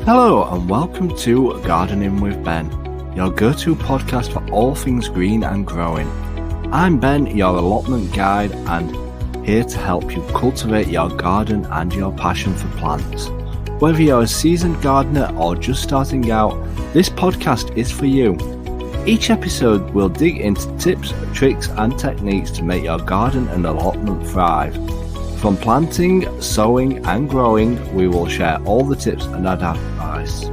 Hello and welcome to Gardening with Ben, your go-to podcast for all things green and growing. I'm Ben, your allotment guide, and here to help you cultivate your garden and your passion for plants. Whether you're a seasoned gardener or just starting out, this podcast is for you. Each episode will dig into tips, tricks and techniques to make your garden and allotment thrive. From planting, sowing and growing, we will share all the tips and advice.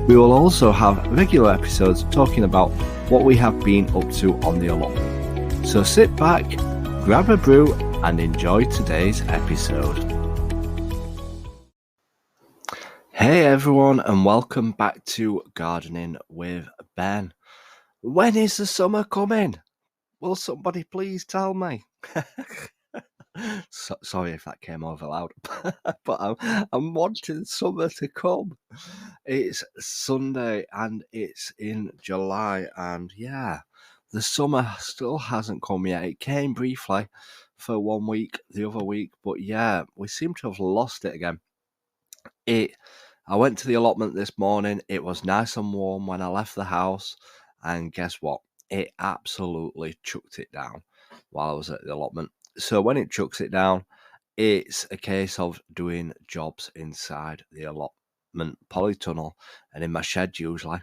We will also have regular episodes talking about what we have been up to on the allotment. So sit back, grab a brew and enjoy today's episode. Hey everyone and welcome back to Gardening with Ben. When is the summer coming? Will somebody please tell me? Sorry if that came over loud, but I'm wanting summer to come. It's Sunday and it's in July, and yeah, the summer still hasn't come yet. It came briefly for 1 week the other week, but yeah, we seem to have lost it again. I went to the allotment this morning. It was nice and warm when I left the house, and guess what? It absolutely chucked it down while I was at the allotment. So when it chucks it down, it's a case of doing jobs inside the allotment polytunnel and in my shed usually.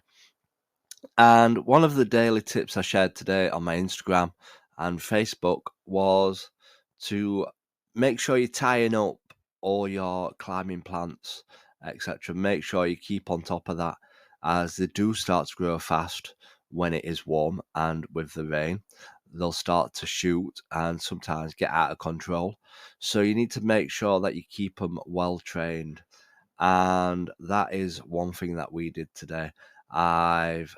And one of the daily tips I shared today on my Instagram and Facebook was to make sure you're tying up all your climbing plants, etc. Make sure you keep on top of that, as they do start to grow fast when it is warm, and with the rain they'll start to shoot and sometimes get out of control. So you need to make sure that you keep them well trained, and that is one thing that we did today. I've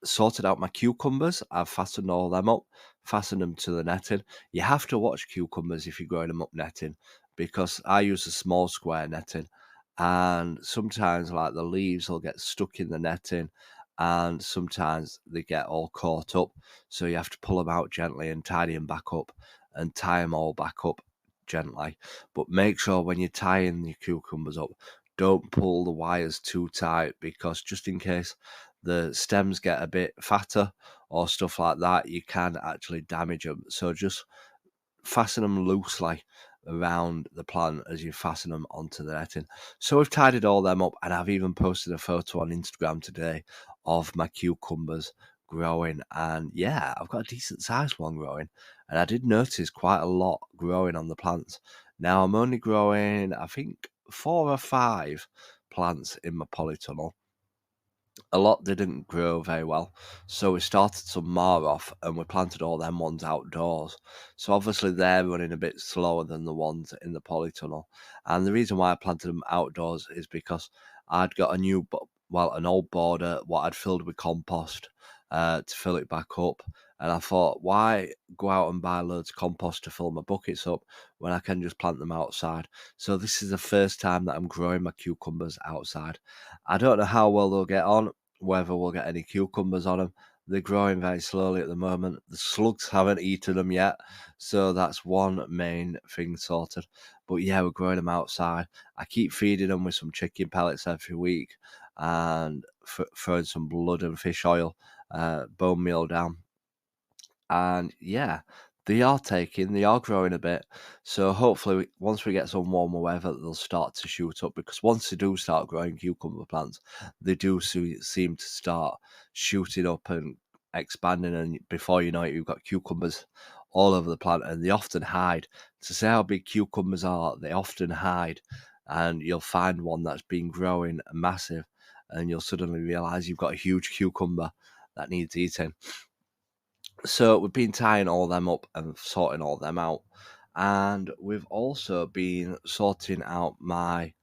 sorted out my cucumbers. I've fastened all them up, fastened them to the netting. You have to watch cucumbers if you're growing them up netting, because I use a small square netting, and sometimes like the leaves will get stuck in the netting and sometimes they get all caught up, so you have to pull them out gently and tidy them back up and tie them all back up gently. But make sure when you're tying your cucumbers up, don't pull the wires too tight, because just in case the stems get a bit fatter or stuff like that, you can actually damage them. So just fasten them loosely around the plant as you fasten them onto the netting. So we've tidied all them up, and I've even posted a photo on Instagram today of my cucumbers growing, and yeah, I've got a decent sized one growing, and I did notice quite a lot growing on the plants. Now I'm only growing, I think, 4 or 5 plants in my polytunnel. A lot didn't grow very well, so we started some more off and we planted all them ones outdoors. So obviously they're running a bit slower than the ones in the polytunnel, and the reason why I planted them outdoors is because I'd got an old border what I'd filled with compost to fill it back up, and I thought, why go out and buy loads of compost to fill my buckets up when I can just plant them outside? So this is the first time that I'm growing my cucumbers outside. I don't know how well they'll get on, whether we'll get any cucumbers on them. They're growing very slowly at the moment. The slugs haven't eaten them yet, so that's one main thing sorted. But yeah, we're growing them outside. I keep feeding them with some chicken pellets every week and throwing some blood and fish oil, bone meal down. And yeah, they are growing a bit. So hopefully once we get some warmer weather, they'll start to shoot up, because once they do start growing cucumber plants, they do seem to start shooting up and expanding, and before you know it, you've got cucumbers all over the plant, and they often hide. To say how big cucumbers are, they often hide, and you'll find one that's been growing massive, and you'll suddenly realize you've got a huge cucumber that needs eating. So we've been tying all them up and sorting all them out, and we've also been sorting out my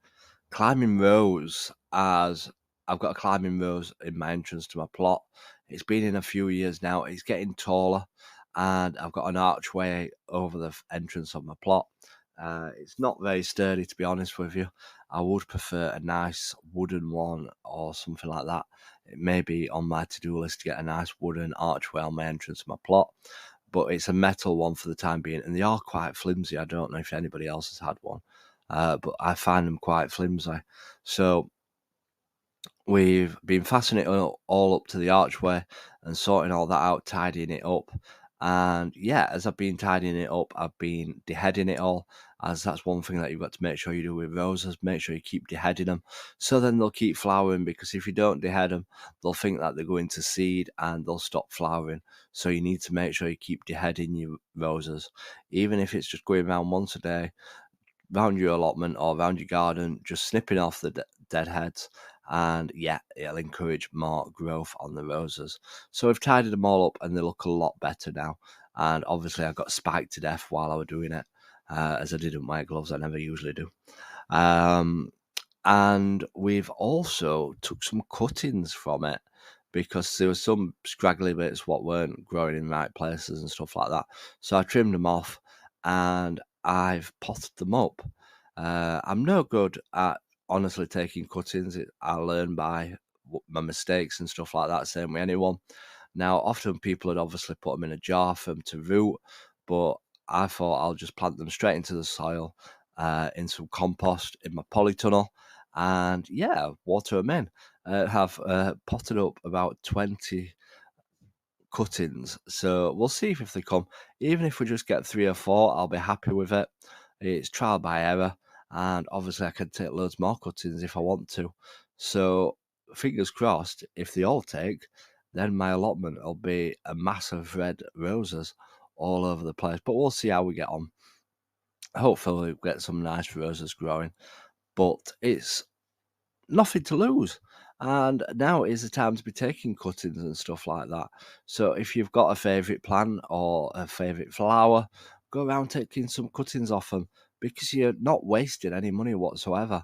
climbing rose, as I've got a climbing rose in my entrance to my plot. It's been in a few years now. It's getting taller, and I've got an archway over the entrance of my plot. It's not very sturdy, to be honest with you. I would prefer a nice wooden one or something like that. It may be on my to-do list to get a nice wooden archway on my entrance to my plot, but it's a metal one for the time being, and they are quite flimsy. I don't know if anybody else has had one, but I find them quite flimsy. So we've been fastening it all up to the archway and sorting all that out, tidying it up. And yeah, as I've been tidying it up, I've been deheading it all, as that's one thing that you've got to make sure you do with roses. Make sure you keep deheading them, so then they'll keep flowering, because if you don't dehead them, they'll think that they're going to seed and they'll stop flowering. So you need to make sure you keep deheading your roses, even if it's just going around once a day, round your allotment or round your garden, just snipping off the deadheads, and yeah, it'll encourage more growth on the roses. So we've tidied them all up and they look a lot better now. And obviously I got spiked to death while I was doing it, as I didn't wear gloves. I never usually do. And we've also took some cuttings from it, because there was some scraggly bits what weren't growing in the right places and stuff like that. So I trimmed them off and I've potted them up. I'm no good at honestly taking cuttings. I learn by my mistakes and stuff like that, same with anyone. Now, often people would obviously put them in a jar for them to root, but I thought I'll just plant them straight into the soil, in some compost in my polytunnel, and yeah, water them in. Have potted up about 20 cuttings, so we'll see if they come. Even if we just get 3 or 4, I'll be happy with it. It's trial by error, and obviously I can take loads more cuttings if I want to. So fingers crossed, if they all take, then my allotment will be a mass of red roses all over the place. But we'll see how we get on. Hopefully we'll get some nice roses growing. But it's nothing to lose. And now is the time to be taking cuttings and stuff like that. So if you've got a favourite plant or a favourite flower, go around taking some cuttings off them, because you're not wasting any money whatsoever.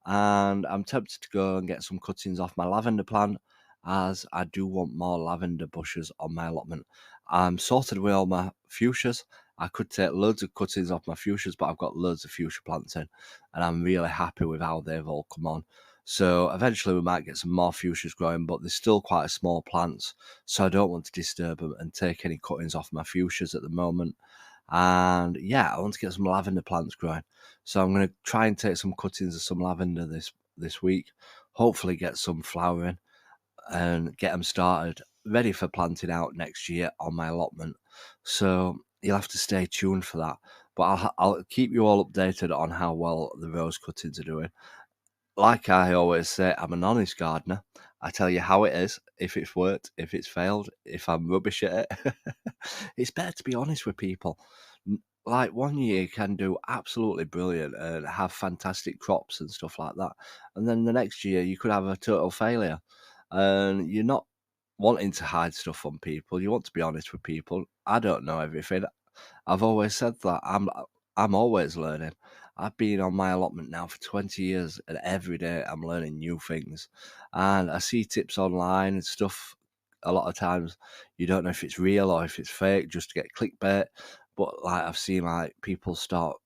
And I'm tempted to go and get some cuttings off my lavender plant, as I do want more lavender bushes on my allotment. I'm sorted with all my fuchsias. I could take loads of cuttings off my fuchsias, but I've got loads of fuchsia plants in, and I'm really happy with how they've all come on. So eventually we might get some more fuchsias growing, but they're still quite small plants, so I don't want to disturb them and take any cuttings off my fuchsias at the moment. And yeah, I want to get some lavender plants growing, so I'm going to try and take some cuttings of some lavender this week. Hopefully get some flowering and get them started, ready for planting out next year on my allotment. So you'll have to stay tuned for that. But I'll keep you all updated on how well the rose cuttings are doing. Like I always say, I'm an honest gardener. I tell you how it is, if it's worked, if it's failed, if I'm rubbish at it. It's better to be honest with people. Like, one year you can do absolutely brilliant and have fantastic crops and stuff like that. And then the next year you could have a total failure. And you're not wanting to hide stuff from people. You want to be honest with people. I don't know everything. I've always said that. I'm always learning. I've been on my allotment now for 20 years, and every day I'm learning new things. And I see tips online and stuff. A lot of times you don't know if it's real or if it's fake, just to get clickbait. But like, I've seen like people start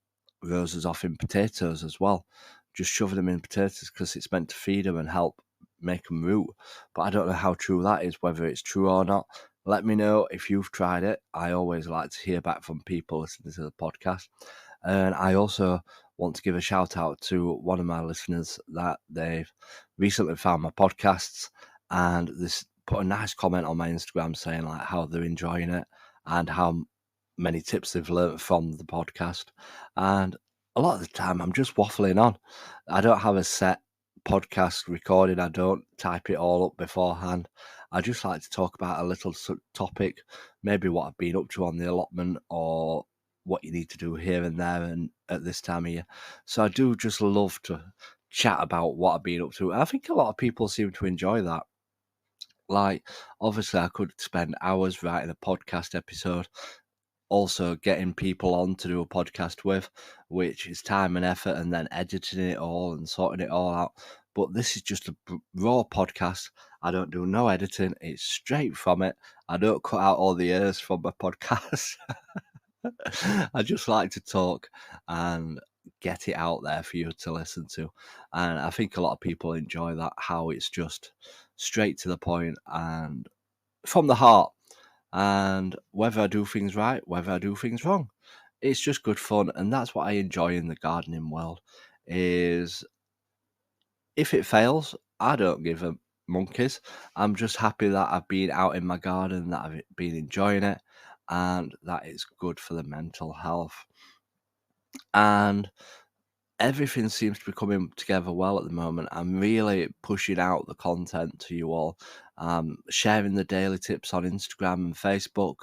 roses off in potatoes as well, just shoving them in potatoes because it's meant to feed them and help make them root. But I don't know how true that is, whether it's true or not. Let me know if you've tried it. I always like to hear back from people listening to the podcast. And I also want to give a shout out to one of my listeners that they've recently found my podcasts, and this put a nice comment on my Instagram saying like how they're enjoying it and how many tips they've learned from the podcast. And a lot of the time I'm just waffling on. I don't have a set podcast recording. I don't type it all up beforehand. I just like to talk about a little topic, maybe what I've been up to on the allotment or what you need to do here and there and at this time of year. So I do just love to chat about what I've been up to. And I think a lot of people seem to enjoy that. Like, obviously I could spend hours writing a podcast episode, also getting people on to do a podcast with, which is time and effort, and then editing it all and sorting it all out. But this is just a raw podcast. I don't do no editing. It's straight from it. I don't cut out all the ears from my podcast. I just like to talk and get it out there for you to listen to. And I think a lot of people enjoy that, how it's just straight to the point and from the heart. And whether I do things right, whether I do things wrong, it's just good fun. And that's what I enjoy in the gardening world, is if it fails, I don't give a monkeys. I'm just happy that I've been out in my garden, that I've been enjoying it, and that it's good for the mental health. And everything seems to be coming together well at the moment. I'm really pushing out the content to you all, sharing the daily tips on Instagram and Facebook,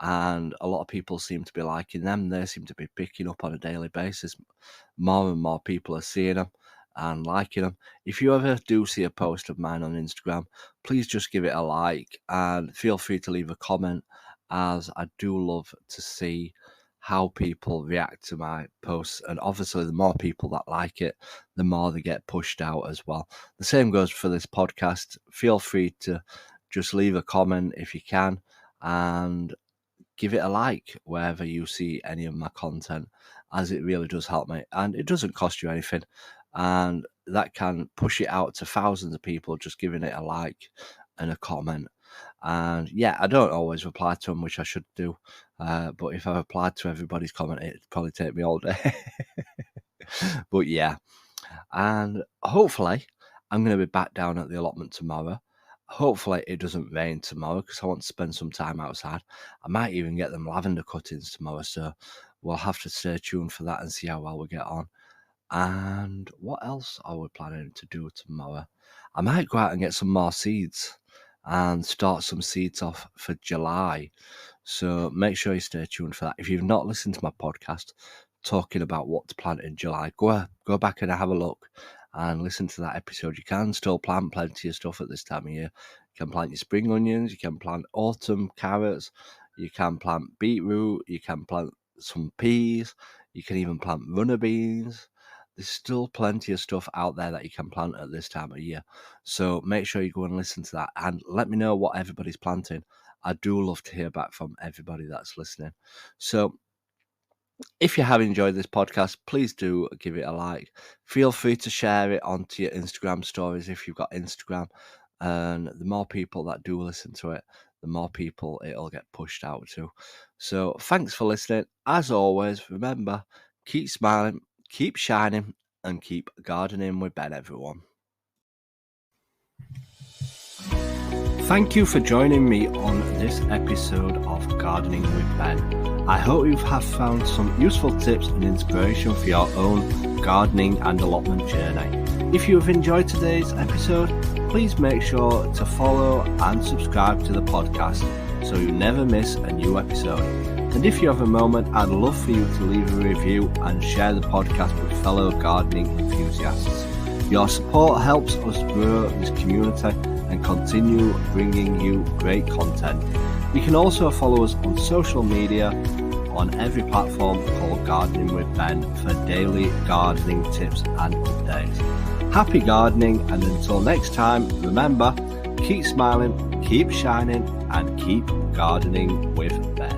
and a lot of people seem to be liking them. They seem to be picking up on a daily basis. More and more people are seeing them and liking them. If you ever do see a post of mine on Instagram, please just give it a like and feel free to leave a comment, as I do love to see how people react to my posts. And obviously, the more people that like it, the more they get pushed out as well. The same goes for this podcast. Feel free to just leave a comment if you can, and give it a like wherever you see any of my content, as it really does help me, and it doesn't cost you anything, and that can push it out to thousands of people just giving it a like and a comment. And yeah, I don't always reply to them, which I should do, but if I replied to everybody's comment, it'd probably take me all day. But yeah, and hopefully I'm going to be back down at the allotment tomorrow. Hopefully it doesn't rain tomorrow, because I want to spend some time outside. I might even get them lavender cuttings tomorrow, so we'll have to stay tuned for that and see how well we get on. And what else are we planning to do tomorrow? I might go out and get some more seeds and start some seeds off for July. So make sure you stay tuned for that. If you've not listened to my podcast talking about what to plant in July, go back and have a look and listen to that episode. You can still plant plenty of stuff at this time of year. You can plant your spring onions, you can plant autumn carrots, you can plant beetroot, you can plant some peas, you can even plant runner beans. There's still plenty of stuff out there that you can plant at this time of year. So make sure you go and listen to that and let me know what everybody's planting. I do love to hear back from everybody that's listening. So if you have enjoyed this podcast, please do give it a like. Feel free to share it onto your Instagram stories if you've got Instagram. And the more people that do listen to it, the more people it'll get pushed out to. So thanks for listening. As always, remember, keep smiling, keep shining, and keep gardening with Ben, everyone. Thank you for joining me on this episode of Gardening with Ben. I hope you have found some useful tips and inspiration for your own gardening and allotment journey. If you have enjoyed today's episode, please make sure to follow and subscribe to the podcast so you never miss a new episode. And if you have a moment, I'd love for you to leave a review and share the podcast with fellow gardening enthusiasts. Your support helps us grow this community and continue bringing you great content. You can also follow us on social media on every platform called Gardening with Ben for daily gardening tips and updates. Happy gardening, and until next time, remember, keep smiling, keep shining, and keep gardening with Ben.